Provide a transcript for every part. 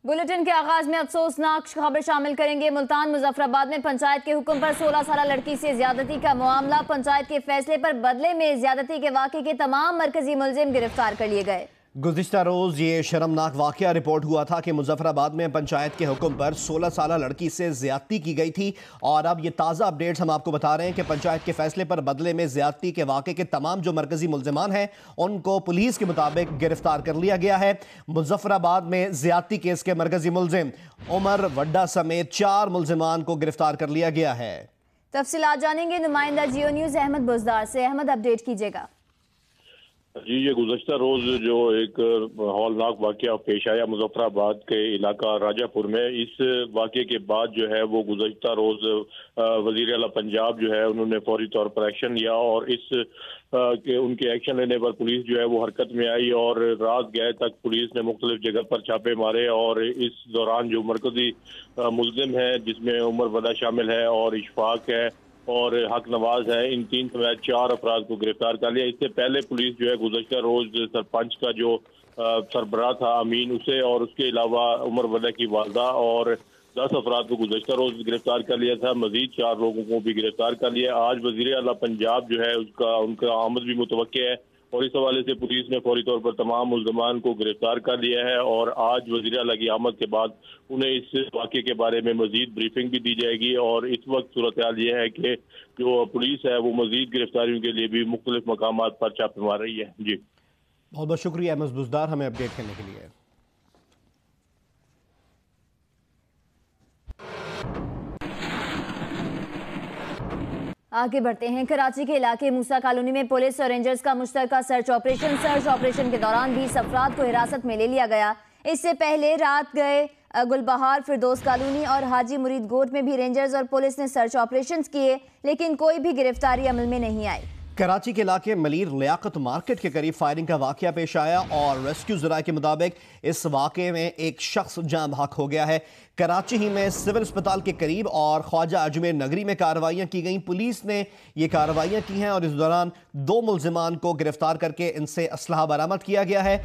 Bulletin के आगाज में अफसोसनाक खबर शामिल करेंगे। मुल्तान मुजफ्फराबाद में पंचायत के हुक्म पर 16 साल लड़की से ज्यादती का मामला। पंचायत के फैसले पर बदले में ज्यादती के वाक़े के तमाम मरकजी मुलजिम गिरफ्तार कर लिए गए। गुज़िश्ता रोज़ ये शर्मनाक वाक़या रिपोर्ट हुआ था कि मुजफ्फराबाद में पंचायत के हुक्म पर 16 साल लड़की से ज़्यादती की गई थी। और अब ये ताज़ा अपडेट्स हम आपको बता रहे हैं कि पंचायत के फैसले पर बदले में ज़्यादती के वाक़े के तमाम जो मरकज़ी मुल्ज़िमान हैं उनको पुलिस के मुताबिक गिरफ्तार कर लिया गया है। मुजफ्फराबाद में ज़्यादती केस के मरकज़ी मुल्ज़िम उमर वड्डा समेत 4 मुल्ज़िमान को गिरफ्तार कर लिया गया है। तफसीलात जानेंगे नुमाइंदा जियो न्यूज़ अहमद बुज़दार से। अहमद, अपडेट कीजिएगा। जी, ये गुज़श्ता रोज जो एक हौलनाक वाक़या पेश आया मुजफ्फराबाद के इलाका राजापुर में, इस वाक़े के बाद जो है वो गुज़श्ता रोज वज़ीर आला पंजाब जो है उन्होंने फौरी तौर पर एक्शन लिया और उनके एक्शन लेने पर पुलिस जो है वो हरकत में आई और रात गए तक पुलिस ने मुख्तलिफ जगह पर छापे मारे। और इस दौरान जो मरकजी मुल्ज़िम है जिसमें उमर वदा शामिल है और इशफाक है और हक नवाज है, इन 3 समेत 4 अफराद को गिरफ्तार कर लिया। इससे पहले पुलिस जो है गुज़श्ता रोज सरपंच का जो सरबराह था अमीन, उसे और उसके अलावा उमर वदा की वालदा और 10 अफराद को गुज़श्ता रोज गिरफ्तार कर लिया था। मजीद 4 लोगों को भी गिरफ्तार कर लिया। आज वज़ीर आला पंजाब जो है उनका आमद भी मुतवक्के है और इस हवाले से पुलिस ने फौरी तौर पर तमाम मुल्ज़िमान को गिरफ्तार कर लिया है। और आज वज़ीर आला की आमद के बाद उन्हें इस वाक़े के बारे में मजीद ब्रीफिंग भी दी जाएगी। और इस वक्त सूरत हाल ये है कि जो पुलिस है वो मजीद गिरफ्तारियों के लिए भी मुख्तलिफ मकामात पर छापे मार रही है। जी, बहुत बहुत शुक्रिया अहमद बुज़दार हमें अपडेट करने के लिए। आगे बढ़ते हैं। कराची के इलाके मूसा कॉलोनी में पुलिस और रेंजर्स का मुश्तरका सर्च ऑपरेशन के दौरान 20 अफराद को हिरासत में ले लिया गया। इससे पहले रात गए गुलबहार, फिरदौस कॉलोनी और हाजी मुरीद गोट में भी रेंजर्स और पुलिस ने सर्च ऑपरेशन किए, लेकिन कोई भी गिरफ्तारी अमल में नहीं आई। कराची के इलाके मलीर लियाकत मार्केट के करीब फायरिंग का वाकया पेश आया और रेस्क्यू ज़राए के मुताबिक इस वाकये में एक शख्स जान बहक हो गया है। कराची ही में सिविल अस्पताल के करीब और ख्वाजा अजमेर नगरी में कार्रवाइयाँ की गई। पुलिस ने ये कार्रवाइयाँ की हैं और इस दौरान 2 मुल्ज़िमान को गिरफ्तार करके इनसे असलहा बरामद किया गया है।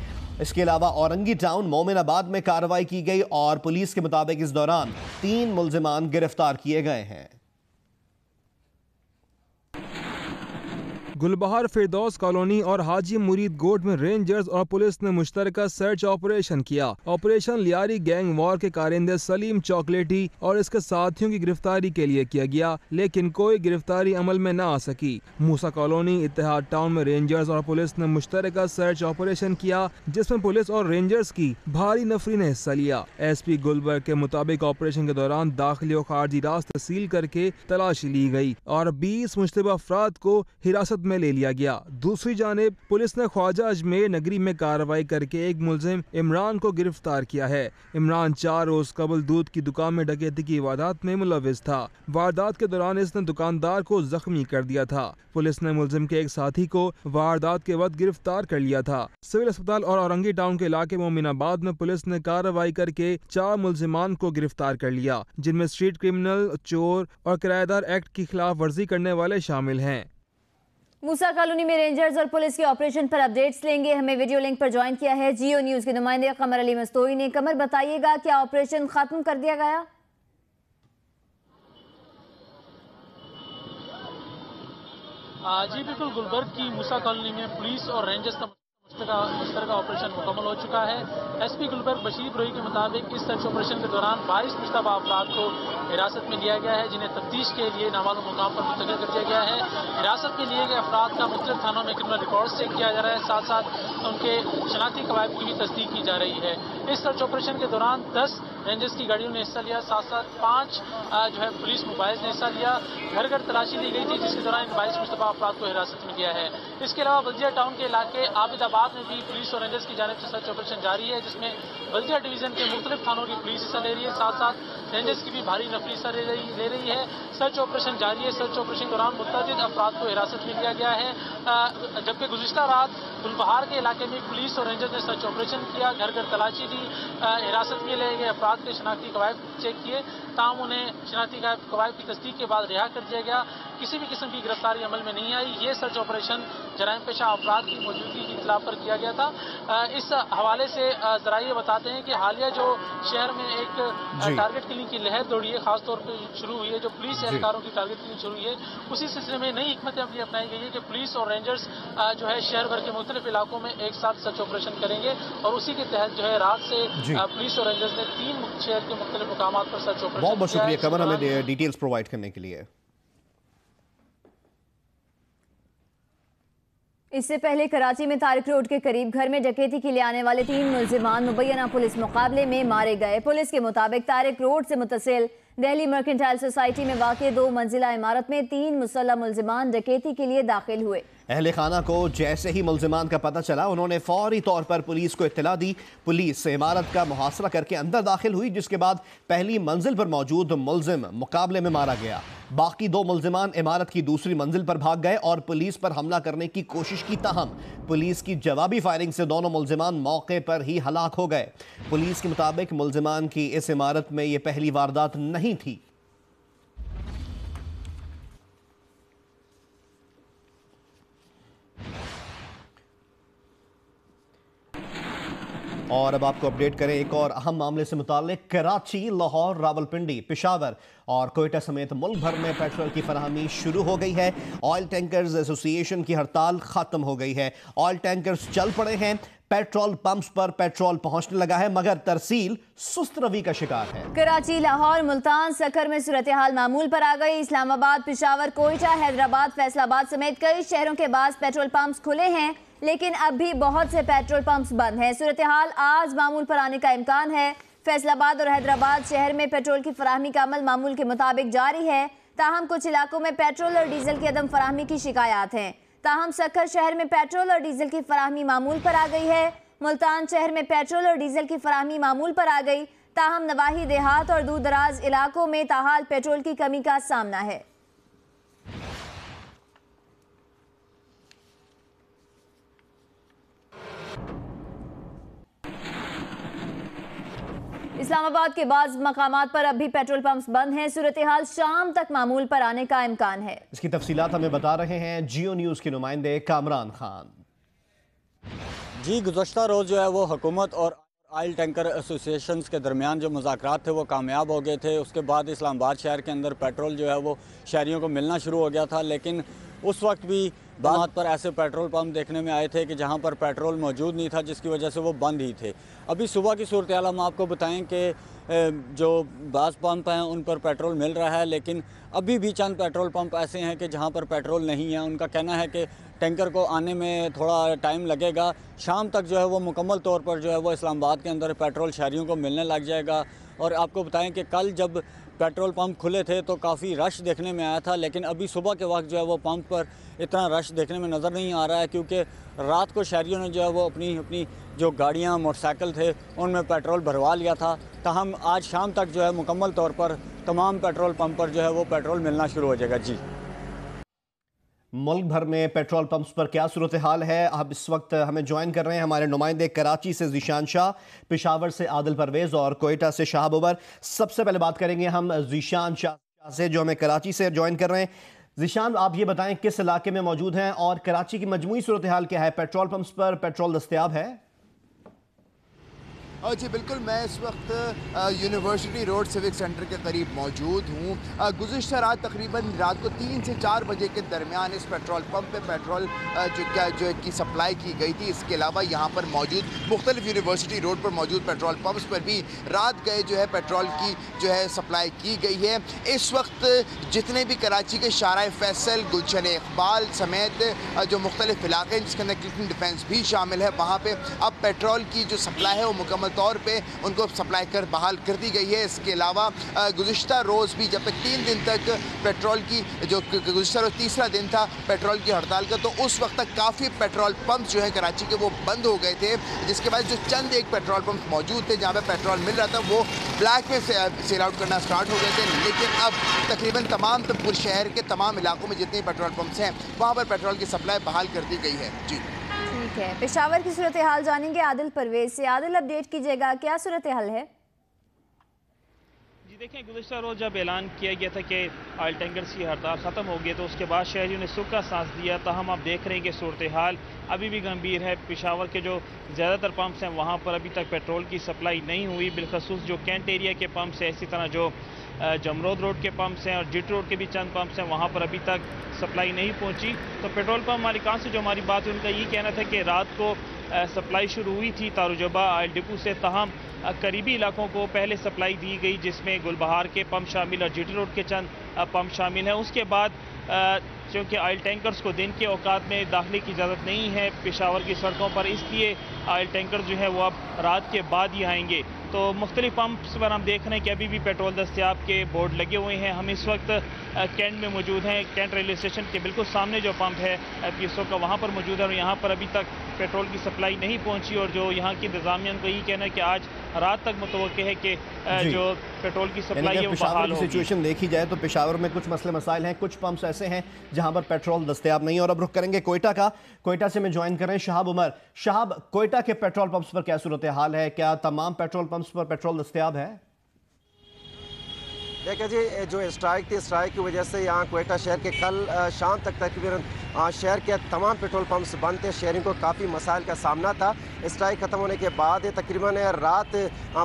इसके अलावा औरंगी टाउन मोमिनाबाद में कार्रवाई की गई और पुलिस के मुताबिक इस दौरान 3 मुल्ज़िमान गिरफ्तार किए गए हैं। गुलबहार, फिरदौस कॉलोनी और हाजी मुरीद गोट में रेंजर्स और पुलिस ने मुश्तरका सर्च ऑपरेशन किया। ऑपरेशन लियारी गैंग वॉर के कारिंदे सलीम चॉकलेटी और इसके साथियों की गिरफ्तारी के लिए किया गया, लेकिन कोई गिरफ्तारी अमल में न आ सकी। मूसा कॉलोनी, इत्तेहाद टाउन में रेंजर्स और पुलिस ने मुश्तरका सर्च ऑपरेशन किया, जिसमें पुलिस और रेंजर्स की भारी नफरी ने हिस्सा लिया। SP गुलबर्ग के मुताबिक ऑपरेशन के दौरान दाखिली और खारजी रास्ते सील करके तलाशी ली गई और 20 मुश्तबा अफराद को हिरासत में ले लिया गया। दूसरी जानिब पुलिस ने ख्वाजा अजमेर नगरी में कार्रवाई करके एक मुल्जिम इमरान को गिरफ्तार किया है। इमरान 4 रोज कबल दूध की दुकान में डकैती की वारदात में मुलविस था। वारदात के दौरान इसने दुकानदार को जख्मी कर दिया था। पुलिस ने मुल्जिम के एक साथी को वारदात के वक्त गिरफ्तार कर लिया था। सिविल अस्पताल और औरंगी टाउन के इलाके मोमिनाबाद में पुलिस ने कार्रवाई करके 4 मुल्जिमान को गिरफ्तार कर लिया, जिनमें स्ट्रीट क्रिमिनल, चोर और किराएदार एक्ट की खिलाफ वर्जी करने वाले शामिल हैं। मूसा कॉलोनी में रेंजर्स और पुलिस के ऑपरेशन पर अपडेट्स लेंगे। हमें वीडियो लिंक पर ज्वाइन किया है जियो न्यूज़ के नुमाइंदे कमर अली मस्तोई ने। कमर, बताइएगा, क्या ऑपरेशन खत्म कर दिया गया? जी बिल्कुल, गुलबर्ग की मूसा कॉलोनी में पुलिस और रेंजर्स का मुश्तरका ऑपरेशन मुकम्मल हो चुका है। SP गुलबर्ग बशीर ब्रोही के मुताबिक इस सर्च ऑपरेशन के दौरान 22 मुश्तबा अफराद को हिरासत में लिया गया है, जिन्हें तफ्तीश के लिए नामालूम मुकाम पर मुंतकिल कर दिया गया है। हिरासत में लिए गए अफराद का मुख्तलिफ थानों में क्रिमिनल रिकॉर्ड चेक किया जा रहा है, साथ साथ उनके शनाख्ती कवायद की भी तस्दीक की जा रही है। इस सर्च ऑपरेशन के दौरान 10 रेंजर्स की गाड़ियों ने हिस्सा लिया, साथ साथ 5 जो है पुलिस मोबाइल ने हिस्सा लिया। घर घर तलाशी ली गई थी, जिसके दौरान 22 मुश्तबा अफराद को हिरासत में लिया है। इसके अलावा बल्दिया टाउन के इलाके आबिदाबाद में भी पुलिस और रेंजर्स की जानिब से सर्च ऑपरेशन जारी है, जिसमें बल्दिया डिवीजन के मुख्तलिफ थानों की पुलिस हिस्सा ले रही है, साथ साथ रेंजर्स की भी भारी नफरी हिस्सा ले रही है। सर्च ऑपरेशन जारी है। सर्च ऑपरेशन के दौरान मुतअद्दिद अफराद को हिरासत में लिया गया है, जबकि गुज़िश्ता रात गुलबहार के इलाके में पुलिस और रेंजर्स ने सर्च ऑपरेशन किया, घर घर तलाशी दी, हिरासत में लिए गए अफराद के शनाख्ती कवायद चेक किए, ताम उन्हें शनाख्ती कवायद की तस्दीक के बाद रिहा कर दिया गया। किसी भी किस्म की गिरफ्तारी अमल में नहीं आई। ये सर्च ऑपरेशन जराइम पेशा अफराद की मौजूदगी की इंतजाम पर किया गया था। इस हवाले से जरा ये बताते हैं कि हालिया जो शहर में एक टारगेट किलिंग की लहर दौड़ी है, खासतौर पर शुरू हुई है, जो पुलिस एहलकारों की टारगेट किलिंग शुरू हुई है, उसी सिलसिले में नई हिकमत अमली अपनाई गई है कि पुलिस और रेंजर्स जो है शहर भर के मुख्तलिफ इलाकों में एक साथ सर्च ऑपरेशन करेंगे और उसी के तहत जो है रात से पुलिस और रेंजर्स ने 3 शहर के मुख्तलिफ मुकामात पर सर्च ऑपरेशन। बहुत बहुत शुक्रिया कमर हमें डिटेल्स प्रोवाइड करने के लिए। इससे पहले कराची में तारिक रोड के करीब घर में डकैती के लिए आने वाले 3 मुल्जिमान मुबैना पुलिस मुकाबले में मारे गए। पुलिस के मुताबिक तारिक रोड से मुतसिल दिल्ली मर्केंटाइल सोसाइटी में वाक़ 2 मंजिला इमारत में 3 मुसल्लह मुल्जिमान डकैती के लिए दाखिल हुए। अहले खाना को जैसे ही मुल्जिमान का पता चला, उन्होंने फौरी तौर पर पुलिस को इत्तला दी। पुलिस इमारत का मुहासरा करके अंदर दाखिल हुई, जिसके बाद पहली मंजिल पर मौजूद मुल्जिम मुकाबले में मारा गया। बाकी 2 मुल्जिमान इमारत की दूसरी मंजिल पर भाग गए और पुलिस पर हमला करने की कोशिश की, ताहम पुलिस की जवाबी फायरिंग से दोनों मुल्जिमान मौके पर ही हलाक हो गए। पुलिस के मुताबिक मुल्जिमान की इस इमारत में यह पहली वारदात नहीं थी। और अब आपको अपडेट करें एक और अहम मामले से मुताल्लिक। कराची, लाहौर, रावलपिंडी, पेशावर और कोयटा समेत मुल्क भर में पेट्रोल की फराहमी शुरू हो गई है। ऑयल टैंकर्स एसोसिएशन की हड़ताल खत्म हो गई है। ऑयल टैंकर्स चल पड़े हैं। पेट्रोल पंप्स पर पेट्रोल पहुंचने लगा है, मगर तरसील सुस्त रवि का शिकार है। कराची, लाहौर, मुल्तान, सकर में सूरत हाल मामूल पर आ गई। इस्लामाबाद, पेशावर, कोयटा, हैदराबाद, फैसलाबाद समेत कई शहरों के बाद पेट्रोल पंप्स खुले हैं, लेकिन अब भी बहुत से पेट्रोल पंप्स बंद हैं। सूरत हाल आज मामूल पर आने का इम्कान है। फैसलाबाद और हैदराबाद शहर में पेट्रोल की फराहमी का अमल मामूल के मुताबिक जारी है, ताहम कुछ इलाकों में पेट्रोल और डीजल की अदम फराहमी की शिकायत हैं। ताहम सकर शहर में पेट्रोल और डीजल की फराहमी मामूल पर आ गई है। मुल्तान शहर में पेट्रोल और डीजल की फराहमी मामूल पर आ गई, ताहम नवाही देहात और दूर दराज इलाकों में ताहाल पेट्रोल की कमी का सामना है। इस्लामाबाद के बाद मकामात पर अब भी पेट्रोल पंप्स बंद हैं। सूरत हाल शाम तक मामूल पर आने का इम्कान है। इसकी तफसीलात हमें बता रहे हैं जियो न्यूज़ के नुमाइंदे कामरान खान। जी, गुज़श्ता रोज़ जो है वो हुकूमत और ऑयल टैंकर एसोसिएशंस के दरमियान जो मुज़ाकरात थे वो कामयाब हो गए थे। उसके बाद इस्लामाबाद शहर के अंदर पेट्रोल जो है वो शहरियों को मिलना शुरू हो गया था, लेकिन उस वक्त भी बात पर ऐसे पेट्रोल पंप देखने में आए थे कि जहां पर पेट्रोल मौजूद नहीं था, जिसकी वजह से वो बंद ही थे। अभी सुबह की सूरत हाल हम आपको बताएं कि जो बाज़ पंप हैं उन पर पेट्रोल मिल रहा है, लेकिन अभी भी चंद पेट्रोल पंप ऐसे हैं कि जहां पर पेट्रोल नहीं है। उनका कहना है कि टैंकर को आने में थोड़ा टाइम लगेगा, शाम तक जो है वो मुकम्मल तौर पर जो है वो इस्लामाबाद के अंदर पेट्रोल शहरियों को मिलने लग जाएगा। और आपको बताएं कि कल जब पेट्रोल पंप खुले थे तो काफ़ी रश देखने में आया था, लेकिन अभी सुबह के वक्त जो है वो पंप पर इतना रश देखने में नज़र नहीं आ रहा है, क्योंकि रात को शहरियों ने जो है वो अपनी जो गाड़ियाँ, मोटरसाइकिल थे उनमें पेट्रोल भरवा लिया था। ताहम आज शाम तक जो है मुकम्मल तौर पर तमाम पेट्रोल पंप पर जो है वो पेट्रोल मिलना शुरू हो जाएगा। जी, मुल्क भर में पेट्रोल पंप्स पर क्या सूरत हाल है? अब इस वक्त हमें ज्वाइन कर रहे हैं हमारे नुमाइंदे कराची से ज़ीशान शाह, पेशावर से आदिल परवेज़ और कोयटा से शाह बुबर। सबसे पहले बात करेंगे हम ज़ीशान शाह से, जो हमें कराची से ज्वाइन कर रहे हैं। ज़ीशान, आप ये बताएं किस इलाके में मौजूद हैं और कराची की मजमूई सूरत हाल क्या है? पेट्रोल पंप्स पर पेट्रोल दस्तयाब है? जी बिल्कुल, मैं इस वक्त यूनिवर्सिटी रोड सिविक सेंटर के करीब मौजूद हूँ। गुज़िश्ता रात तकरीबन रात को 3 से 4 बजे के दरमियान इस पेट्रोल पंप पे पेट्रोल जो की सप्लाई की गई थी। इसके अलावा यहाँ पर मौजूद मुख्तलिफ यूनिवर्सिटी रोड पर मौजूद पेट्रोल पंप्स पर भी रात गए जो है पेट्रोल की जो है सप्लाई की गई है। इस वक्त जितने भी कराची के शारा फैसल, गुलशन इकबाल समेत जो मुख्तलिफ इलाके हैं जिसके अंदर क्लिफ्टन डिफेंस भी शामिल है, वहाँ पर अब पेट्रोल की जो सप्लाई है वो मुकम्मल तौर पे उनको सप्लाई कर बहाल कर दी गई है। इसके अलावा गुज़िश्ता रोज़ भी जब तक 3 दिन तक पेट्रोल की जो गुज़िश्ता रोज़ तीसरा दिन था पेट्रोल की हड़ताल का, तो उस वक्त तक काफ़ी पेट्रोल पंप जो है कराची के वो बंद हो गए थे, जिसके बाद जो चंद एक पेट्रोल पंप मौजूद थे जहाँ पे पेट्रोल मिल रहा था वो ब्लैक में सेल आउट करना स्टार्ट हो गए थे। लेकिन अब तकरीबन तमाम पूरे शहर के तमाम इलाकों में जितने पेट्रोल पंप्स हैं वहाँ पर पेट्रोल की सप्लाई बहाल कर दी गई है। जी ठीक है, पेशावर की सूरत हाल जानेंगे आदिल परवेज से। आदिल, अपडेट कीजिएगा, क्या सूरत हाल है? देखें, गुज़श्ता रोज़ जब ऐलान किया गया था कि ऑयल टैंकर्स की हड़ताल ख़त्म हो गई तो उसके बाद शहरियों ने सुख का सांस दिया। ताहम आप देख रहे हैं कि सूरत हाल अभी भी गंभीर है। पेशावर के जो ज़्यादातर पंप्स हैं वहाँ पर अभी तक पेट्रोल की सप्लाई नहीं हुई, बिलखसूस जो कैंट एरिया के पंप्स हैं, इसी तरह जो जमरोद रोड के पंप्स हैं और जिट रोड के भी चंद पंप्स हैं, वहाँ पर अभी तक सप्लाई नहीं पहुँची। तो पेट्रोल पंप मालिकान से जो हमारी बात है उनका ये कहना था कि रात को सप्लाई शुरू हुई थी तारुजबा ऑयल डिपो से, ताहम करीबी इलाकों को पहले सप्लाई दी गई जिसमें गुलबहार के पंप शामिल और जिटी रोड के चंद पंप शामिल हैं। उसके बाद क्योंकि ऑयल टैंकर्स को दिन के औकात में दाखिले की इजाज़त नहीं है पेशावर की सड़कों पर, इसलिए ऑयल टैंकर जो है वो अब रात के बाद ही आएंगे। तो मुख्तलिफ पंप्स पर हम देख रहे हैं कि अभी भी पेट्रोल दस्तयाब के बोर्ड लगे हुए हैं। हम इस वक्त कैंट में मौजूद हैं। कैंट रेलवे स्टेशन के बिल्कुल सामने जो पंप है पीएसओ का, वहाँ पर मौजूद है और यहाँ पर अभी तक पेट्रोल की सप्लाई नहीं पहुँची। और जो यहाँ की इंतजामिया का यही कहना है कि आज रात तक मुतवक्के है कि जो पेट्रोल की सप्लाई है वो बहाल होगी। सिचुएशन देखी जाए तो पेशावर में कुछ मसले मसाइल हैं, कुछ पंप्स ऐसे हैं जहां पर पेट्रोल दस्तयाब नहीं है। और अब रुख करेंगे कोयटा का। कोयटा से मैं ज्वाइन कर रहे हैं शहाब उमर। शहाब, कोयटा के पेट्रोल पंप्स पर क्या सूरत हाल है? क्या तमाम पेट्रोल पंप्स पर पेट्रोल दस्तयाब है? देखिए जी, जो स्ट्राइक थी, स्ट्राइक की वजह से यहाँ कोयटा शहर के कल शाम तक तकरीबन शहर के तमाम पेट्रोल पंप्स बंद थे। शहरियों को काफ़ी मसाइल का सामना था। स्ट्राइक ख़त्म होने के बाद तकरीबन रात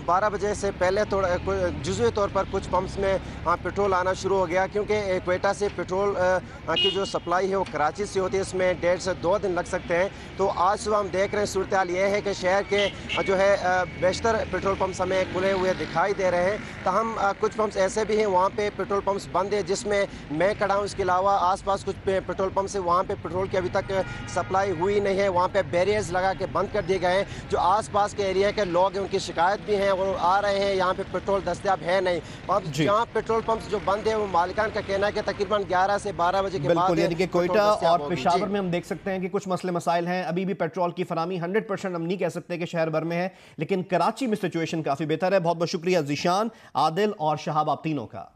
12 बजे से पहले थोड़ा जुज़वी तौर पर कुछ पंप्स में पेट्रोल आना शुरू हो गया, क्योंकि कोयटा से पेट्रोल की जो सप्लाई है वो कराची से होती है, इसमें 1.5 से 2 दिन लग सकते हैं। तो आज सुबह हम देख रहे हैं सूरत हाल ये है कि शहर के जो है बेशतर पेट्रोल पंप्स हमें खुले हुए दिखाई दे रहे हैं। तहम कुछ पंप्स ऐसे भी हैं वहाँ पे पेट्रोल पंप्स बंद है, जिसमें मैं खड़ा हूँ। इसके अलावा आसपास कुछ पेट्रोल पंप्स है, वहाँ पे पेट्रोल की अभी तक सप्लाई हुई नहीं है। वहाँ पे बैरियर्स लगा के बंद कर दिए गए हैं। जो आसपास के एरिया के लोग हैं उनकी शिकायत भी है, वो आ रहे हैं, यहाँ पे पेट्रोल दस्तयाब है नहीं। और जहाँ पेट्रोल पंप्स जो बंद है वो मालिकान का कहना है कि तकरीबन 11 से 12 बजे के बाद यानी कि कोयटा और पेशावर में हम देख सकते हैं कि कुछ मसले मसाइल हैं। अभी भी पेट्रोल की फरामी 100% हम नहीं कह सकते कि शहर भर में है, लेकिन कराची में सिचुएशन काफी बेहतर है। बहुत बहुत शुक्रिया ज़ीशान, आदिल और शहाब, आप तीनों का।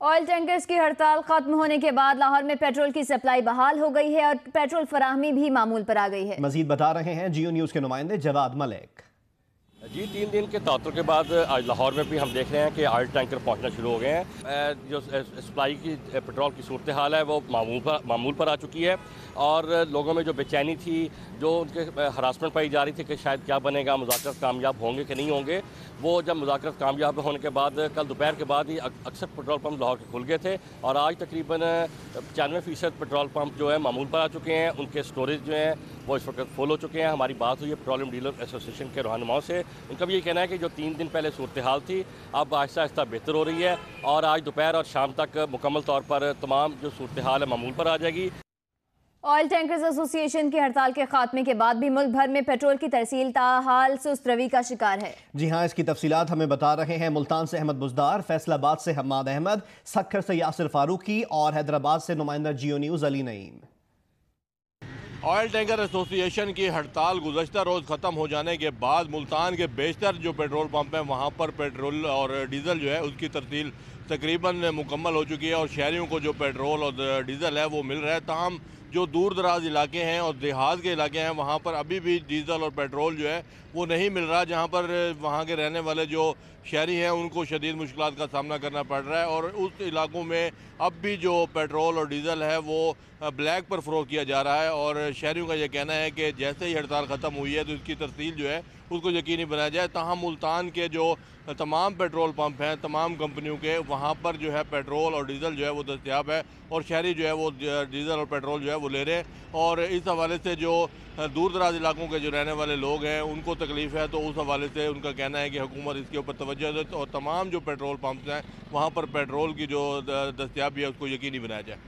ऑयल टैंकर्स की हड़ताल खत्म होने के बाद लाहौर में पेट्रोल की सप्लाई बहाल हो गई है और पेट्रोल फराहमी भी मामूल पर आ गई है। मजीद बता रहे हैं जियो न्यूज के नुमाइंदे जवाद मलिक। जी, 3 दिन के तातुल के बाद आज लाहौर में भी हम देख रहे हैं कि ऑयल टैंकर पहुंचना शुरू हो गए हैं। जो सप्लाई की पेट्रोल की सूरत हाल है वो मामूल पर आ चुकी है और लोगों में जो बेचैनी थी, जो उनके हरासमेंट पाई जा रही थी कि शायद क्या बनेगा, मुज़ाकरात कामयाब होंगे कि नहीं होंगे, वो जब मुज़ाकरात कामयाब होने के बाद कल दोपहर के बाद ही अक्सर पेट्रोल पंप लाहौर के खुल गए थे और आज तकरीबन 95% पेट्रोल पंप जो है मामूल पर आ चुके हैं। उनके स्टोरेज जो हैं वो इस वक्त फुल हो चुके हैं। हमारी बात हुई है पेट्रोलियम डीलर एसोसिएशन के रहनुमाओं से, उनका भी ये कहना है कि जो 3 दिन पहले सूरत हाल थी अब आहिस्ता आहिस्ता बेहतर हो रही है और आज दोपहर और शाम तक मुकम्मल तौर पर तमाम जो सूरत हाल है मामूल पर आ जाएगी। ऑयल टैंकर्स एसोसिएशन की हड़ताल के खात्मे के बाद भी मुल्क भर में पेट्रोल की तरसील ताहाल सुस्त रवी का शिकार है। जी हाँ, इसकी तफसीलात हमें बता रहे हैं मुल्तान से अहमद बुजदार, फैसलाबाद से हम्माद अहमद, सक्खर से यासिर फारूकी और हैदराबाद से नुमाइंदा Geo News Ali Naeem. Oil tanker association की हड़ताल गुज़श्ता रोज़ ख़त्म हो जाने के बाद मुल्तान के बेशतर जो पेट्रोल पंप हैं वहाँ पर पेट्रोल और डीज़ल जो है उसकी तरसील तकरीबन मुकम्मल हो चुकी है और शहरियों को जो पेट्रोल और डीज़ल है वो मिल रहा है। ताहम जो दूर दराज इलाके हैं और देहात के इलाके हैं वहाँ पर अभी भी डीज़ल और पेट्रोल जो है वो नहीं मिल रहा, जहाँ पर वहाँ के रहने वाले जो शहरी हैं उनको शदीद मुश्किलात का सामना करना पड़ रहा है। और उस इलाकों में अब भी जो पेट्रोल और डीज़ल है वो ब्लैक पर फ़रोख्त किया जा रहा है और शहरियों का ये कहना है कि जैसे ही हड़ताल ख़त्म हुई है तो इसकी तरसील जो है उसको यकीनी बनाया जाए। ताहम मुल्तान के जो तमाम पेट्रोल पंप हैं तमाम कंपनियों के, वहाँ पर जो है पेट्रोल और डीज़ल जो है वो दस्तयाब है और शहरी जो है वो डीज़ल और पेट्रोल जो है वो ले रहे हैं। और इस हवाले से जो दूर दराज इलाकों के जो रहने वाले लोग हैं उनको तकलीफ़ है, तो उस हवाले से उनका कहना है कि हुकूमत इसके ऊपर तवज्जो दे और तमाम जो पेट्रोल पंप्स हैं वहाँ पर पेट्रोल की जो दस्तयाबी है उसको यकीनी बनाया जाए।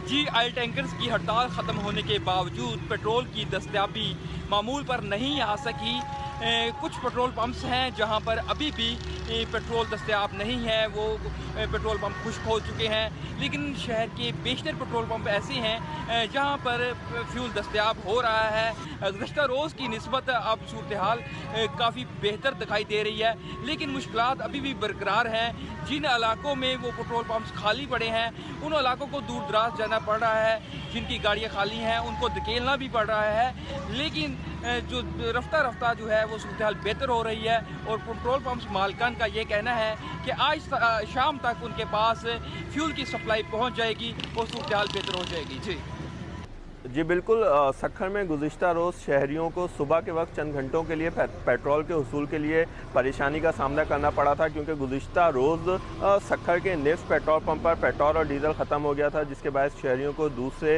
जी, ऑयल टैंकर्स की हड़ताल ख़त्म होने के बावजूद पेट्रोल की दस्तयाबी मामूल पर नहीं आ सकी। कुछ पेट्रोल पंप्स हैं जहां पर अभी भी पेट्रोल दस्तयाब नहीं है, वो पेट्रोल पंप खुश्क हो चुके हैं। लेकिन शहर के बेशतर पेट्रोल पंप ऐसे हैं जहाँ पर फ्यूल दस्तयाब हो रहा है। गुज़श्ता रोज़ की निस्बत अब सूरत हाल काफ़ी बेहतर दिखाई दे रही है, लेकिन मुश्किलात अभी भी बरकरार हैं। जिन इलाकों में वो पेट्रोल पंप्स खाली पड़े हैं, उन इलाकों को दूर दराज जाना पड़ रहा है। जिनकी गाड़ियाँ खाली हैं उनको धकेलना भी पड़ रहा है, लेकिन जो रफ्ता रफ्ता जो है वो सूरत हाल बेहतर हो रही है। और पेट्रोल पंप्स मालिकान का ये कहना है कि आज शाम तक उनके पास फ्यूल की सप्लाई पहुंच जाएगी और सूरत हाल बेहतर हो जाएगी। जी बिल्कुल, सखर में गुज़िश्ता रोज़ शहरियों को सुबह के वक्त चंद घंटों के लिए पेट्रोल के हुसूल के लिए परेशानी का सामना करना पड़ा था, क्योंकि गुज़िश्ता रोज़ सखर के निफ्ट पेट्रोल पंप पर पेट्रोल और डीज़ल ख़त्म हो गया था, जिसके बाद शहरियों को दूसरे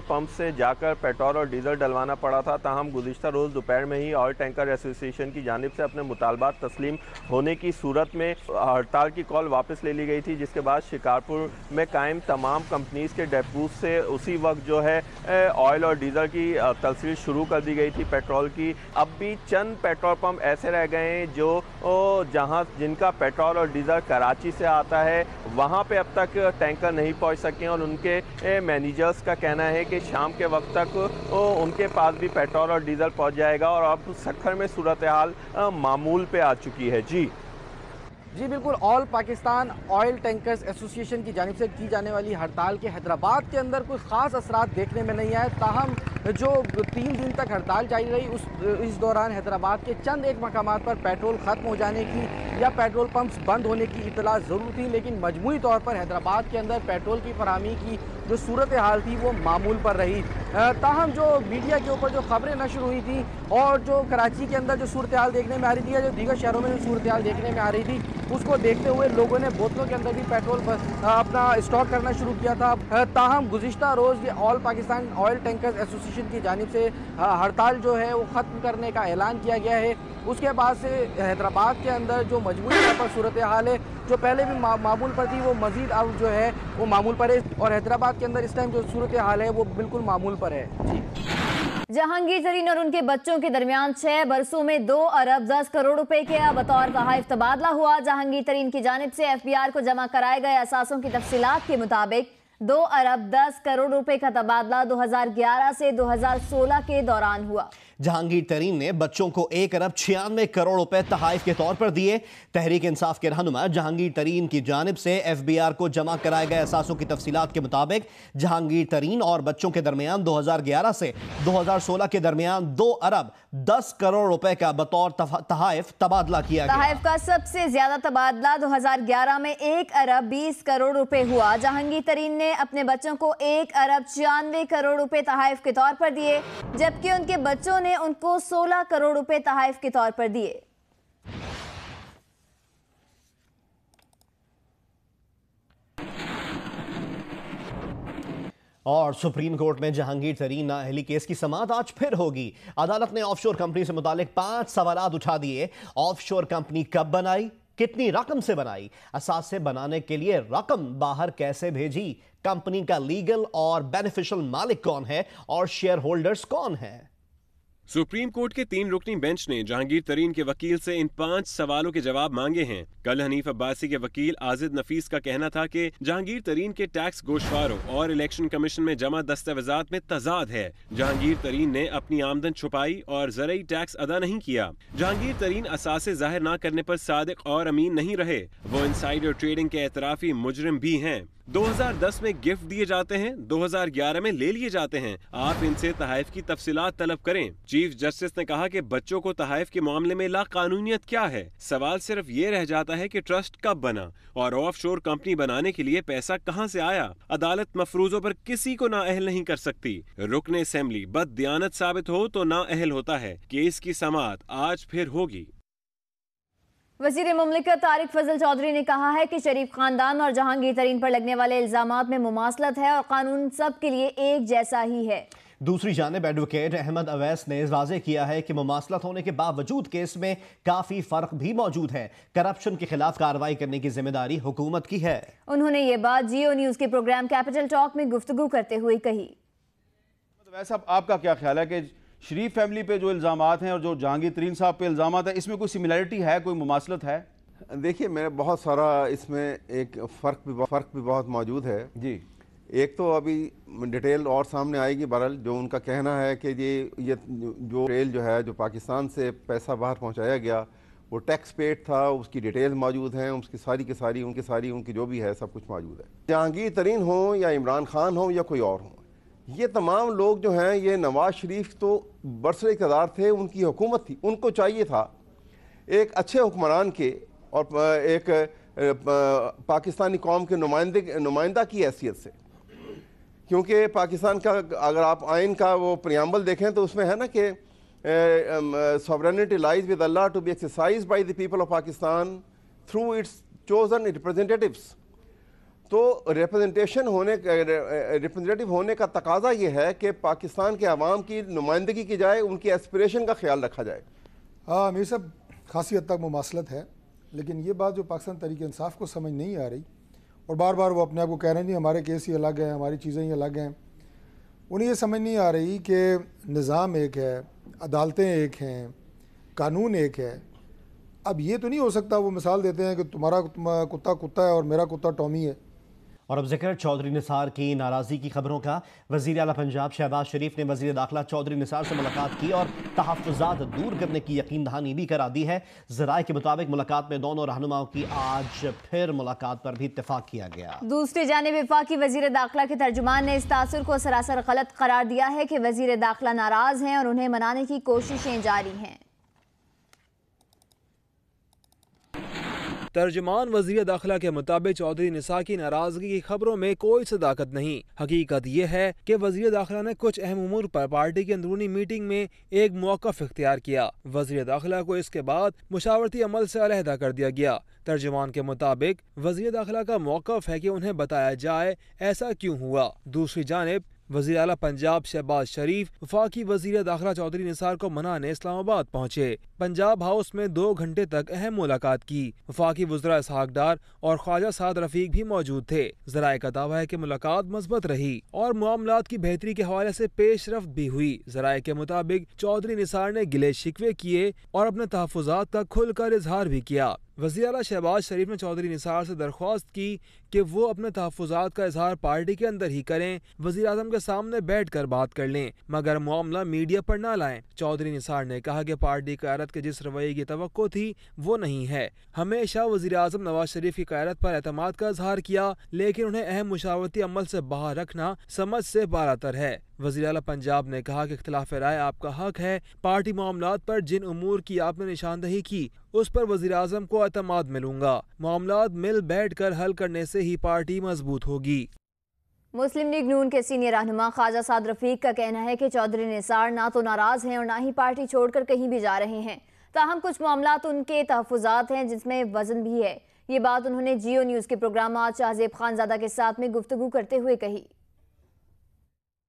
पंप से जाकर पेट्रोल और डीज़ल डलवाना पड़ा था। ताहम गुज़िश्ता रोज़ दोपहर में ही ऑयल टैंकर एसोसिएशन की जानिब से अपने मुतालबात तस्लीम होने की सूरत में हड़ताल की कॉल वापस ले ली गई थी, जिसके बाद शिकारपुर में कायम तमाम कंपनीज़ के डेपोज से उसी वक्त जो है ऑयल और डीजल की तलसील शुरू कर दी गई थी पेट्रोल की। अब भी चंद पेट्रोल पंप ऐसे रह गए हैं जो जहां जिनका पेट्रोल और डीजल कराची से आता है, वहां पे अब तक टैंकर नहीं पहुंच सके हैं और उनके मैनेजर्स का कहना है कि शाम के वक्त तक उनके पास भी पेट्रोल और डीजल पहुंच जाएगा और अब सखर में सूरत हाल मामूल पे आ चुकी है। जी बिल्कुल, all Pakistan oil tankers association की जानिब से की जाने वाली हड़ताल के हैदराबाद के अंदर कोई ख़ास असरात देखने में नहीं आए। ताहम जो 3 दिन तक हड़ताल जारी रही इस दौरान हैदराबाद के चंद एक मकामात पर पेट्रोल ख़त्म हो जाने की या पेट्रोल पंप्स बंद होने की इतला ज़रूर थी, लेकिन मजमूई तौर पर हैदराबाद के अंदर पेट्रोल की फराहमी की जो सूरत हाल थी वो मामूल पर रही। ताहम जो मीडिया के ऊपर जो खबरें नशर हुई थी और जो कराची के अंदर जो सूरत हाल देखने में आ रही थी या जो दीगर शहरों में जो सूरत हाल देखने में आ रही थी, उसको देखते हुए लोगों ने बोतलों के अंदर भी पेट्रोल अपना स्टॉक करना शुरू किया था। ताहम गुज़िश्ता रोज़ ये all Pakistan oil tankers association की जानिब से हड़ताल जो है वो ख़त्म करने का ऐलान किया गया है। उसके बाद से हैदराबाद के अंदर जो मजबूरी तौर पर सूरत हाल है, जो पहले भी मामूल पर थी, वो मज़ीद अब जो है वो मामूल पर है और हैदराबाद के अंदर इस टाइम जो सूरत हाल है वो बिल्कुल मामूल पर है। जहांगीर तरीन और उनके बच्चों के दरमियान 6 बरसों में 2 अरब 10 करोड़ रुपए के बतौर तहाइफ तबादला हुआ। जहांगीर तरीन की जानिब से FBR को जमा कराए गए असासों की तफसीलात के मुताबिक 2 अरब 10 करोड़ रुपए का तबादला 2011 से 2016 के दौरान हुआ। जहांगीर तरीन ने बच्चों को 1 अरब 96 करोड़ रुपए तहाइफ के तौर पर दिए। तहरीक इंसाफ के रहनुमा जहांगीर तरीन की जानिब से FBR को जमा कराए गए असासों की तफसीलात के मुताबिक जहांगीर तरीन और बच्चों के दरमियान 2011 से 2016 के दरमियान 2 अरब 10 करोड़ रुपए का बतौर तहाइफ तबादला किया गया। तहाइफ का सबसे ज्यादा तबादला 2011 में 1 अरब 20 करोड़ रुपए हुआ। जहांगीर तरीन ने अपने बच्चों को 1 अरब 96 करोड़ रुपए तहाइफ के तौर पर दिए, जबकि उनके बच्चों ने उनको 16 करोड़ रुपए तहाइफ के तौर पर दिए। और सुप्रीम कोर्ट में जहांगीर तरीन नाअहली केस की समाअत आज फिर होगी। अदालत ने ऑफशोर कंपनी से मुतालिक 5 सवालात उठा दिए। ऑफशोर कंपनी कब बनाई, कितनी रकम से बनाई, असासे बनाने के लिए रकम बाहर कैसे भेजी, कंपनी का लीगल और बेनिफिशियल मालिक कौन है और शेयर होल्डर्स कौन है। सुप्रीम कोर्ट के 3 रुकनी बेंच ने जहांगीर तरीन के वकील से इन 5 सवालों के जवाब मांगे हैं। कल हनीफ अब्बासी के वकील आजिद नफीस का कहना था कि जहांगीर तरीन के टैक्स गोशवारों और इलेक्शन कमीशन में जमा दस्तावेजात में तजाद है। जहांगीर तरीन ने अपनी आमदन छुपाई और ज़रई टैक्स अदा नहीं किया। जहांगीर तरीन असासे जाहिर न करने पर सादिक और अमीन नहीं रहे। वो इनसाइडर ट्रेडिंग के एतराफी मुजरिम भी हैं। 2010 में गिफ्ट दिए जाते हैं, 2011 में ले लिए जाते हैं। आप इनसे तहाइफ की तफसीलात तलब करें। चीफ जस्टिस ने कहा कि बच्चों को तहाइफ के मामले में लाकानूनियत क्या है। सवाल सिर्फ ये रह जाता है कि ट्रस्ट कब बना और ऑफशोर कंपनी बनाने के लिए पैसा कहां से आया। अदालत मफरूजों पर किसी को नाअहल नहीं कर सकती। रुकने असेंबली बददियानत साबित हो तो नाअहल होता है। केस की समाअत आज फिर होगी। वज़ीर मुमलिकत तारिक फजल चौधरी ने कहा है कि शरीफ खानदान और जहांगीर तरीन पर लगने वाले इल्जामात में मुमासलत है और कानून सब के लिए एक जैसा ही है। दूसरी जानिब एडवोकेट अहमद अवैस ने वाज़ेह किया है कि मुमासलत होने के बावजूद केस में काफ़ी फ़र्क भी मौजूद है। करप्शन के खिलाफ कार्रवाई करने की जिम्मेदारी हुकूमत की है। उन्होंने ये बात जियो न्यूज़ के प्रोग्राम कैपिटल टॉक में गुफ्तगू करते हुए कही। वैसे आपका क्या ख्याल है कि शरीफ फैमिली पे जो इल्ज़ामात हैं और जो जहांगीर तरीन साहब पे इल्ज़ामात है, इसमें कोई सिमिलरिटी है, कोई मुमासलत है? देखिए, मैं बहुत सारा इसमें एक फ़र्क भी बहुत मौजूद है जी। एक तो अभी डिटेल और सामने आएगी, बहरहाल जो उनका कहना है कि ये जो रेल जो है, जो पाकिस्तान से पैसा बाहर पहुंचाया गया, वो टैक्स पेड था, उसकी डिटेल मौजूद हैं, उसकी सारी उनकी जो भी है सब कुछ मौजूद है। जहांगीर तरीन हो या इमरान खान हो या कोई और हो, ये तमाम लोग जो हैं, ये नवाज शरीफ तो बरसर इक़्तिदार थे, उनकी हुकूमत थी, उनको चाहिए था एक अच्छे हुक्मरान के और एक पाकिस्तानी कौम के नुमाइंदा की हैसियत से, क्योंकि पाकिस्तान का अगर आप आइन का वो प्रियम्बल देखें तो उसमें है ना कि sovereignty lies with Allah to be exercised by the people of Pakistan through its chosen representatives। तो रिप्रेजेंटेटिव होने का तकाजा ये है कि पाकिस्तान के अवाम की नुमाइंदगी की जाए, उनकी एस्पिरेशन का ख्याल रखा जाए। हाँ, मेरी सब खासी हद तक मुमासलत है, लेकिन ये बात जो पाकिस्तान तहरीक इंसाफ को समझ नहीं आ रही, और बार बार वो अपने आप को कह रहे हैं जी हमारे केस ही अलग हैं, हमारी चीज़ें ही अलग हैं। उन्हें ये समझ नहीं आ रही कि निज़ाम एक है, अदालतें एक हैं, कानून एक है। अब ये तो नहीं हो सकता, वो मिसाल देते हैं कि तुम्हारा कुत्ता कुत्ता है और मेरा कुत्ता टॉमी है। और अब जिक्र चौधरी निसार की नाराज़गी की खबरों का। वज़ीर आला पंजाब शहबाज शरीफ ने वज़ीर दाखिला चौधरी निसार से मुलाकात की और तहफ़्फ़ुज़ात दूर करने की यकीन दहानी भी करा दी है। ज़राए के मुताबिक मुलाकात में दोनों रहनुमाओं की आज फिर मुलाकात पर भी इत्तेफाक किया गया। दूसरी जानिब वफाकी वज़ीर दाखिला के तर्जुमान ने इस तासुर को सरासर गलत करार दिया है कि वज़ीर दाखिला नाराज़ हैं और उन्हें मनाने की कोशिशें जारी हैं। तर्जुमान वज़ीर दाखिला के मुताबिक चौधरी निसार की नाराजगी की खबरों में कोई सदाकत नहीं। हकीकत यह है कि वज़ीर दाखिला ने कुछ अहम उमूर पर पार्टी की अंदरूनी मीटिंग में एक मौक़िफ़ इख्तियार किया। वज़ीर दाखिला को इसके बाद मुशावरती अमल से अलहदा कर दिया गया। तर्जुमान के मुताबिक वज़ीर दाखिला का मौक़िफ़ है कि उन्हें बताया जाए ऐसा क्यों हुआ। दूसरी जानिब वज़ीर आला पंजाब शहबाज शरीफ वफाकी वज़ीर दाखिला चौधरी निसार को मनाने इस्लामाबाद पहुँचे। पंजाब हाउस में 2 घंटे तक अहम मुलाकात की। वफाकी वज़रा इसहाक डार और ख्वाजा साद रफ़ीक भी मौजूद थे। ज़राए का दावा है कि मुलाकात मज़बूत रही और मामलात की बेहतरी के हवाले से पेशरफ्त भी हुई। ज़राए के मुताबिक चौधरी निसार ने गिले शिकवे किए और अपने तहफ़्फ़ुज़ात का खुलकर इजहार भी किया। वज़ीर आला शहबाज शरीफ ने चौधरी निसार से दरख्वास्त की कि वो अपने तहफ़्फ़ुज़ात का इजहार पार्टी के अंदर ही करें, वज़ीर आज़म के सामने बैठ कर बात कर लें, मगर मामला मीडिया पर न लाएं। चौधरी निसार ने कहा कि पार्टी क़यादत के जिस रवैये की तवक्को थी वो नहीं है। हमेशा वज़ीर आज़म नवाज शरीफ की क़यादत पर एतमाद का इजहार किया, लेकिन उन्हें अहम मुशावरती अमल से बाहर रखना समझ से बालातर है। वज़ीर आला पंजाब ने कहा कि इख्तिलाफ राय आपका हक है। पार्टी मामलात पर जिन उमूर की आपने निशानदही की उस पर वज़ीर आज़म को एतमाद मिलूंगा। मामलात मिल बैठ कर हल करने से ही पार्टी मजबूत होगी। मुस्लिम लीग नून के सीनियर रहनुमा ख्वाजा साद रफ़ीक का कहना है कि चौधरी निसार ना तो नाराज़ हैं और ना ही पार्टी छोड़कर कहीं भी जा रहे हैं। ताहम कुछ मामलात उनके तहफ़्फ़ुज़ात हैं जिसमें वज़न भी है। ये बात उन्होंने जियो न्यूज़ के प्रोग्राम आज शाहज़ेब खानज़ादा के साथ में गुफ्तगू करते हुए कही।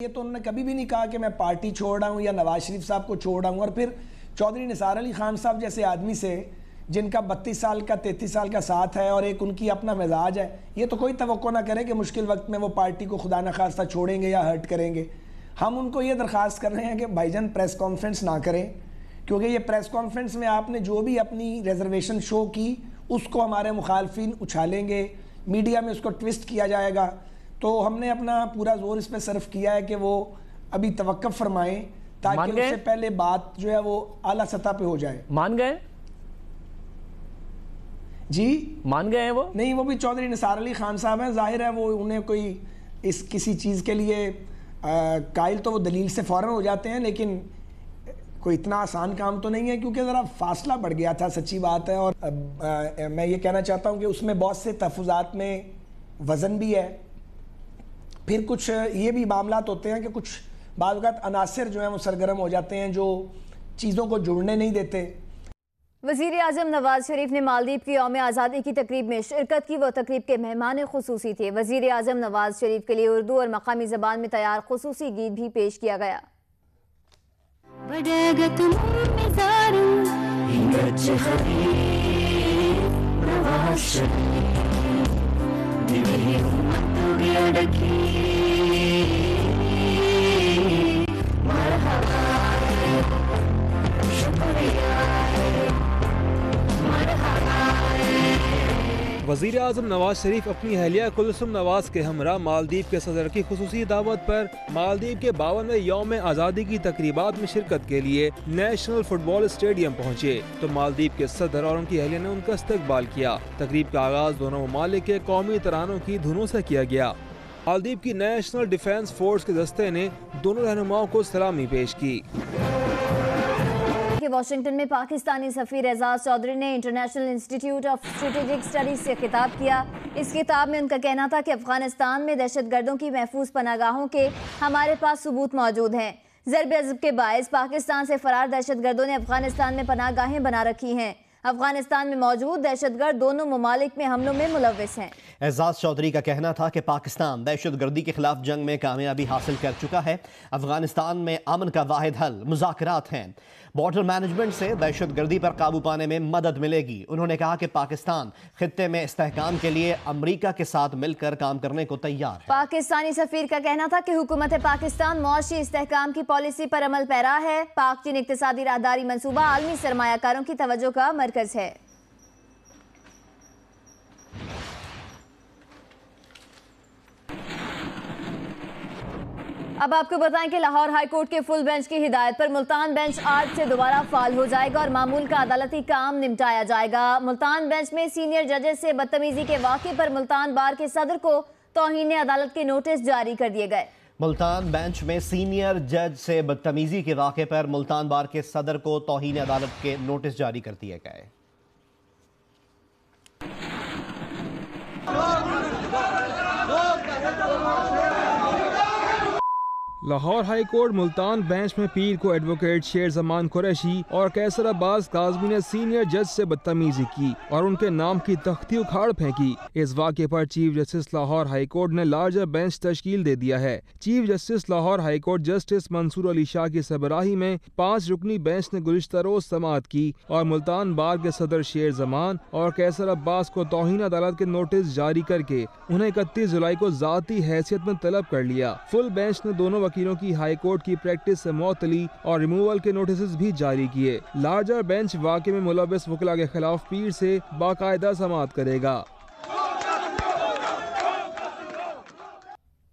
ये तो उन्होंने कभी भी नहीं कहा कि मैं पार्टी छोड़ रहा हूँ या नवाज शरीफ साहब को छोड़ रहा हूँ। और फिर चौधरी निसार अली खान साहब जैसे आदमी से जिनका 32 साल का 33 साल का साथ है और एक उनकी अपना मिजाज है, ये तो कोई तवक्को ना करे कि मुश्किल वक्त में वो पार्टी को खुदा न खास्ता छोड़ेंगे या हर्ट करेंगे। हम उनको ये दरख्वास्त कर रहे हैं कि भाईजान प्रेस कॉन्फ्रेंस ना करें, क्योंकि ये प्रेस कॉन्फ्रेंस में आपने जो भी अपनी रिजर्वेशन शो की उसको हमारे मुखालफिन उछालेंगे, मीडिया में उसको ट्विस्ट किया जाएगा। तो हमने अपना पूरा जोर इस पर सर्फ किया है कि वो अभी तवक्कुफ फरमाएं ताकि उससे पहले बात जो है वो आला सतह पे हो जाए। मान गए जी? मान गए हैं वो? नहीं, वो भी चौधरी निसार अली खान साहब हैं, जाहिर है वो उन्हें कोई इस किसी चीज़ के लिए कायल तो वो दलील से फ़ौरन हो जाते हैं, लेकिन कोई इतना आसान काम तो नहीं है क्योंकि ज़रा फासला बढ़ गया था, सच्ची बात है। और मैं ये कहना चाहता हूँ कि उसमें बहुत से तहफ़्फ़ुज़ात में वज़न भी है। फिर कुछ ये भी मामलात होते हैं कि कुछ बाज़ औक़ात अनासिर जो हैं वो सरगर्म हो जाते हैं जो चीज़ों को जुड़ने नहीं देते। वज़ीर आज़म नवाज शरीफ ने मालदीव की यौम आज़ादी की तकरीब में शिरकत की। वो तकरीब के मेहमान खुसूसी थे। वज़ीर आज़म नवाज शरीफ के लिए उर्दू और मकामी ज़बान में तैयार खुसूसी गीत भी पेश किया गया। वज़ीर आज़म नवाज शरीफ अपनी अहलिया कुलसुम नवाज के हमरा मालदीव के सदर की खुसूसी दावत पर मालदीव के 52वें यौम आज़ादी की तकरीबात में शिरकत के लिए नेशनल फुटबॉल स्टेडियम पहुँचे तो मालदीव के सदर और उनकी अहलिया ने उनका इस्तकबाल किया। तकरीब का आगाज दोनों ममालिक के कौमी तरानों की धुनों से किया गया। मालदीव की नेशनल डिफेंस फोर्स के दस्ते ने दोनों रहनुमाओं को सलामी पेश की। वाशिंगटन में पाकिस्तानी सफीर एजाज चौधरी ने international institute of strategic studies से खिताब किया। इस किताब में उनका कहना था कि अफगानिस्तान में दहशतगर्दों की महफूज पनागाहों के हमारे पास सबूत मौजूद हैं। ज़र्ब अज़ब के बायस पाकिस्तान से फरार दहशतगर्दों ने अफगानिस्तान में पनागाहें बना रखी हैं। अफगानिस्तान में मौजूद दहशतगर्द दोनों ममालिक में हमलों में मुलव्विस हैं। एजाज चौधरी का कहना था कि पाकिस्तान दहशतगर्दी के खिलाफ जंग में कामयाबी हासिल कर चुका है। अफगानिस्तान में अमन का वाहिद हल मुज़ाकरात हैं। बॉर्डर मैनेजमेंट से दहशतगर्दी पर काबू पाने में मदद मिलेगी। उन्होंने कहा कि पाकिस्तान खित्ते में इस्तेहकाम के लिए अमरीका के साथ मिलकर काम करने को तैयार है। पाकिस्तानी सफीर का कहना था कि हुकूमत पाकिस्तान मुआशी इस्तेहकाम की पॉलिसी पर अमल पैरा है। पाक चीन इक्तिसादी राहदारी मंसूबा आलमी सरमायाकारों की तवज्जो का मरकज है। अब आपको बताएं कि लाहौर हाई कोर्ट के फुल बेंच की हिदायत पर मुल्तान बेंच आज से दोबारा फाल हो जाएगा और मामूल का अदालती काम निपटाया जाएगा। मुल्तान बेंच में सीनियर जजेस से बदतमीजी के वाक़े पर मुल्तान बार के सदर को तौहीन अदालत के नोटिस जारी कर दिए गए। मुल्तान बेंच में सीनियर जज से बदतमीजी के वाक़े पर मुल्तान बार के सदर को तौहीन अदालत के नोटिस जारी कर दिए गए। Lahore high court Multan bench में पीर को एडवोकेट शेर जमान कुरैशी और कैसर अब्बास काज़मी ने सीनियर जज से बदतमीजी की और उनके नाम की तख्ती उखाड़ फेंकी। इस वाक़े पर chief justice Lahore high court ने लार्जर बेंच तश्कील दे दिया है। Chief justice Lahore high court justice Mansoor Ali Shah की सरबराही में 5 रुकनी बेंच ने गुज़िश्ता रोज समाअत की और मुल्तान बार के सदर शेर जमान और कैसर अब्बास को तौहीन अदालत के नोटिस जारी करके उन्हें 31 जुलाई को ज़ाती हैसियत में तलब कर लिया। फुल बेंच ने दोनों वकीलों की हाई कोर्ट की प्रैक्टिस से मुअत्तली और रिमूवल के नोटिस भी जारी किए। लार्जर बेंच वाक़े में मुलव्विस वकीला के खिलाफ पीर से बाकायदा समाअत करेगा।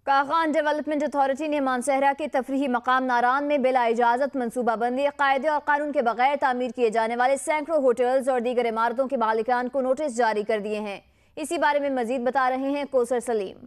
कागान डेवलपमेंट अथॉरिटी ने मानसहरा के तफरीही मकाम नारान में बिला इजाज़त मनसूबाबंदी कायदे और कानून के बगैर तामीर किए जाने वाले सैकड़ों होटल्स और दीगर इमारतों के मालिकान को नोटिस जारी कर दिए हैं। इसी बारे में मजीद बता रहे हैं कोसर सलीम।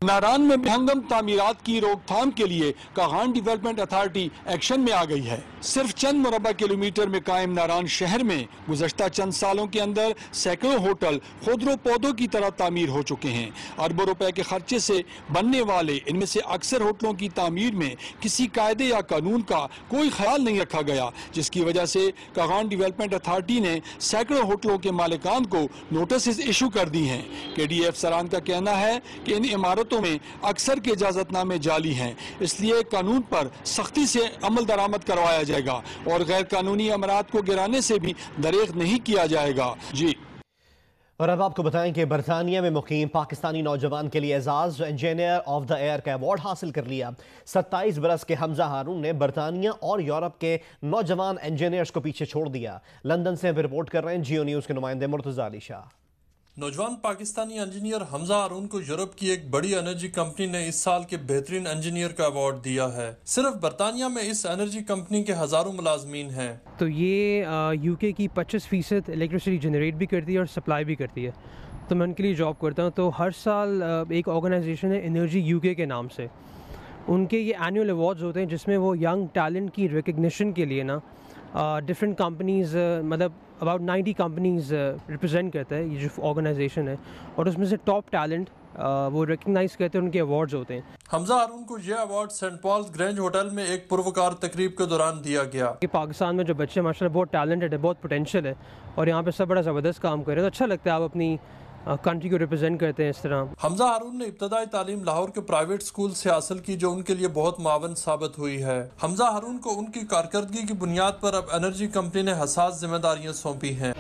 नारान में बेहंगम तामीरात की रोकथाम के लिए कागान डेवलपमेंट अथॉरिटी एक्शन में आ गई है। सिर्फ चंद मुरबा किलोमीटर में कायम नारान शहर में गुज़श्ता चंद सालों के अंदर सैकड़ों होटल खुदरो पौधों की तरह तामीर हो चुके हैं। अरबों रुपए के खर्चे से बनने वाले इनमें से अक्सर होटलों की तामीर में किसी कायदे या कानून का कोई ख्याल नहीं रखा गया, जिसकी वजह से कागान डेवलपमेंट अथॉरिटी ने सैकड़ों होटलों के मालिकान को नोटिस इशू कर दी हैं। KDF सरान का कहना है कि इन इमारतों में अक्सर के इजाजतनामे जाली हैं, इसलिए कानून पर सख्ती से अमल दरामद करवाया जाएगा और गैर कानूनी अमरात को गिराने से भी दरेग नहीं किया जाएगा। जी। और अब आपको बताएं कि बरतानिया में मुकीम पाकिस्तानी नौजवान के लिए Ejaz engineer of the year का अवार्ड हासिल कर लिया। 27 बरस के हमजा हारून ने बरतानिया और यूरोप के नौजवान इंजीनियर्स को पीछे छोड़ दिया। लंदन से रिपोर्ट कर रहे हैं जियो न्यूज के नुमाइंदे मुर्तजा अली शाह। नौजवान पाकिस्तानी इंजीनियर हमजा हारून को यूरोप की एक बड़ी एनर्जी कंपनी ने इस साल के बेहतरीन इंजीनियर का अवार्ड दिया है। सिर्फ बरतानिया में इस एनर्जी कंपनी के हजारों मुलाजमीन हैं। तो ये UK की 25% इलेक्ट्रिसिटी जनरेट भी करती है और सप्लाई भी करती है। तो मैं उनके लिए जॉब करता हूँ। तो हर साल एक ऑर्गेनाइजेशन है एनर्जी UK के नाम से, उनके ये एनुअल अवार्ड्स होते हैं जिसमें वो यंग टैलेंट की रिकग्निशन के लिए ना डिफरेंट कंपनीज़ मतलब अबाउट 90 कंपनीज़ रिप्रेजेंट करता है ये जो ऑर्गेनाइजेशन है, और उसमें से टॉप टैलेंट वो रिकग्नाइज करते हैं, उनके अवार्ड्स होते हैं। हमजा हारून को यह अवार्ड सेंट पॉल्स ग्रैंज होटल में एक पुरवकार तकरीब के दौरान दिया गया। कि पाकिस्तान में जो बच्चे माशाल्लाह बहुत टैलेंटेड है, बहुत पोटेंशियल है और यहाँ पे सब बड़ा ज़बरदस्त काम कर रहे हैं, तो अच्छा लगता है आप अपनी कंट्री को रिप्रेजेंट करते हैं इस तरह। हमजा हारून ने इब्तदाई तालीम लाहौर के प्राइवेट स्कूल से हासिल की, जो उनके लिए बहुत मावन साबित हुई है। हमजा हारून को उनकी कारकर्दगी की बुनियाद पर अब एनर्जी कंपनी ने हसास जिम्मेदारियां सौंपी हैं।